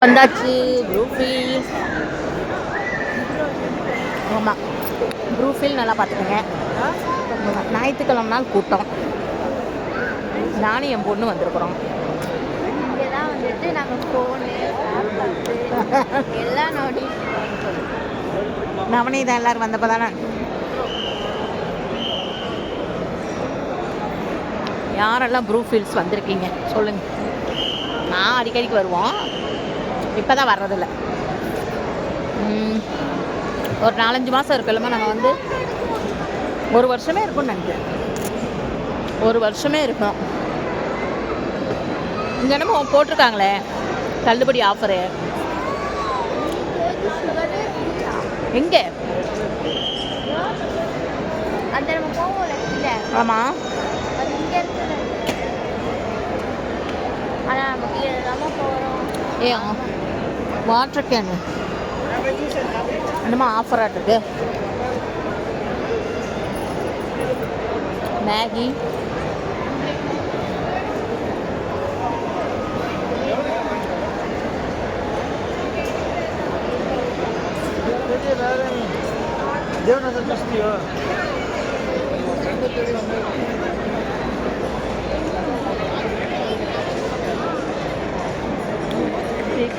வந்தாச்சு ப்ரூஃபீல். ஆமாம், ப்ரூஃபீல் நல்லா பார்த்துக்கோங்க. ஞாயிற்றுக்கிழமை நாள் கூட்டம். நானும் என் பொண்ணு வந்திருக்கிறோம். இங்கே தான் வந்துட்டு நாங்கள் ஃபோனு எல்லாம் நோடி நவனி தான் எல்லோரும் வந்தப்போ தானே. யாரெல்லாம் ப்ரூஃபீல்ஸ் வந்திருக்கீங்க சொல்லுங்கள். நான் அடிக்கடிக்கு வருவோம், இப்போ தான் வர்றதில்ல. ஒரு 4-5 மாதம் இருக்குல்லம்மா. நம்ம வந்து 1 வருஷமே இருக்கும்னு நினைக்கிறேன். 1 வருஷமே இருக்கும். இங்கே என்னமோ போட்டிருக்காங்களே தள்ளுபடி ஆஃபரு. எங்கே? அந்த நம்ம போவோம்ல இல்லை. ஆமாம், அது இங்கே இருக்குது. ஆனால் நம்ம கீழே இல்லாமல் போகிறோம். வாட்டர் கேனு என்னமோ ஆஃபராக இருக்கு. Maggi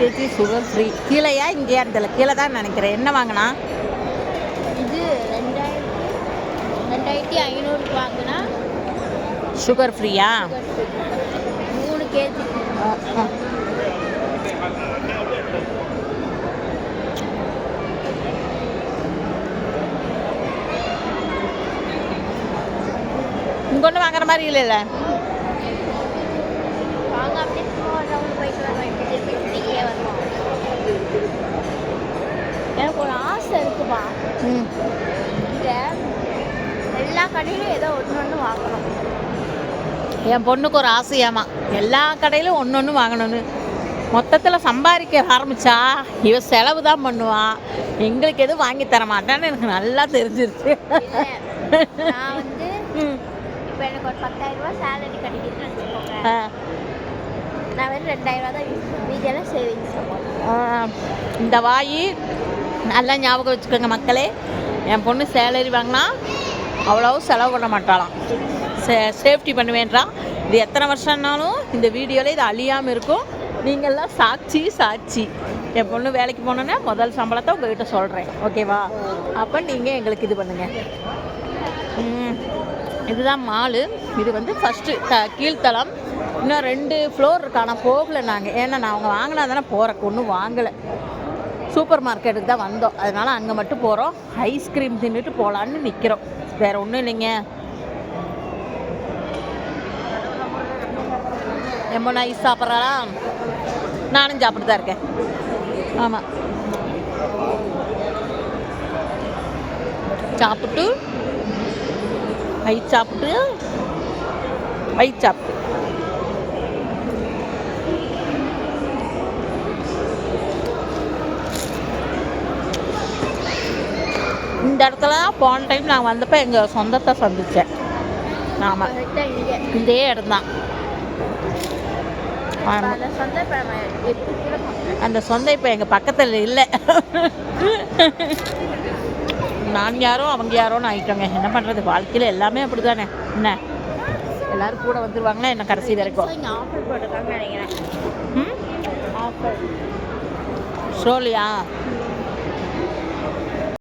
KG sugar free. கீழேயா இங்கேயா இருந்தல? கீழே தான் நினைக்கிறேன். என்ன வாங்கினா? இது 2500 வாங்கினா சுகர் ஃப்ரீயா? 3 கேஜி. இங்கே ஒன்று வாங்குற மாதிரி இல்லைல்ல. வாங்க அப்படியே ரவுண்ட் போயிட்டு வருவோம். இப்படியே வருவோம். எனக்கு ஒரு ஆசை இருக்குப்பா. இங்கே எல்லா கடையிலும் ஏதோ ஒன்று வாங்கணும். என் பொண்ணுக்கு ஒரு ஆசையாமா, எல்லா கடையிலும் ஒன்று வாங்கணும்னு. மொத்தத்தில் சம்பாதிக்க ஆரம்பித்தா இவ செலவு தான் பண்ணுவான், எங்களுக்கு எதுவும் வாங்கி தர மாட்டான்னு எனக்கு நல்லா தெரிஞ்சிருச்சு. நான் வந்து இப்போ எனக்கு ஒரு 10,000 ரூபா சேலரி கிடைக்குதுன்னு வச்சுக்கோங்க. நான் வெறும் 2000 ரூபா தான் யூஸ் பண்ணுவேன். மீதியெல்லாம் சேவிங்ஸ். இந்த வாய் நல்லா ஞாபகம் வச்சுக்கோங்க மக்களே. என் பொண்ணு சேலரி வாங்கினா அவ்வளோ செலவு பண்ண மாட்டாளாம். சேஃப்டி பண்ணுவேன்றான். இது எத்தனை வருஷம்னாலும் இந்த வீடியோவில் இது அழியாமல் இருக்கும். நீங்கள்லாம் சாட்சி. என் பொண்ணு வேலைக்கு போனோன்னா முதல் சம்பளத்தை உங்கள்கிட்ட சொல்கிறேன், ஓகேவா? அப்போ நீங்கள் எங்களுக்கு இது பண்ணுங்கள். இதுதான் மாலு. இது வந்து ஃபஸ்ட்டு கீழ்த்தளம். இன்னும் 2 ஃப்ளோர் இருக்கு. ஆனால் போகலை நாங்கள். ஏன்னா நான் அவங்க வாங்கினா தானே போகிறக்கு. ஒன்றும் வாங்கலை. சூப்பர் மார்க்கெட்டுக்கு தான் வந்தோம். அதனால் அங்கே மட்டும் போகிறோம். ஐஸ்கிரீம் தின்னுட்டு போகலான்னு நிற்கிறோம். வேறு ஒன்றும் இல்லைங்க. எம்மோ ஐஸ் சாப்பிட்றாளா? நானும் சாப்பிட்டு தான் இருக்கேன். ஆமாம், சாப்பிட்டு ஐஸ் சாப்பிட்டு இந்த இடத்துல போன டைம் நான் வந்தப்போ எங்கள் சொந்தத்தை சந்தித்தேன். ஆமாம், இதே இடம்தான். அந்த சொந்தம் இப்போ எங்கள் பக்கத்தில் இல்லை. நான் யாரோ அவங்க யாரோன்னு ஆகிட்டோங்க. என்ன பண்ணுறது, வாழ்க்கையில் எல்லாமே அப்படி தானே. என்ன எல்லோரும் கூட வந்துடுவாங்களா என்ன கடைசி வரைக்கும்? ஷோலியா?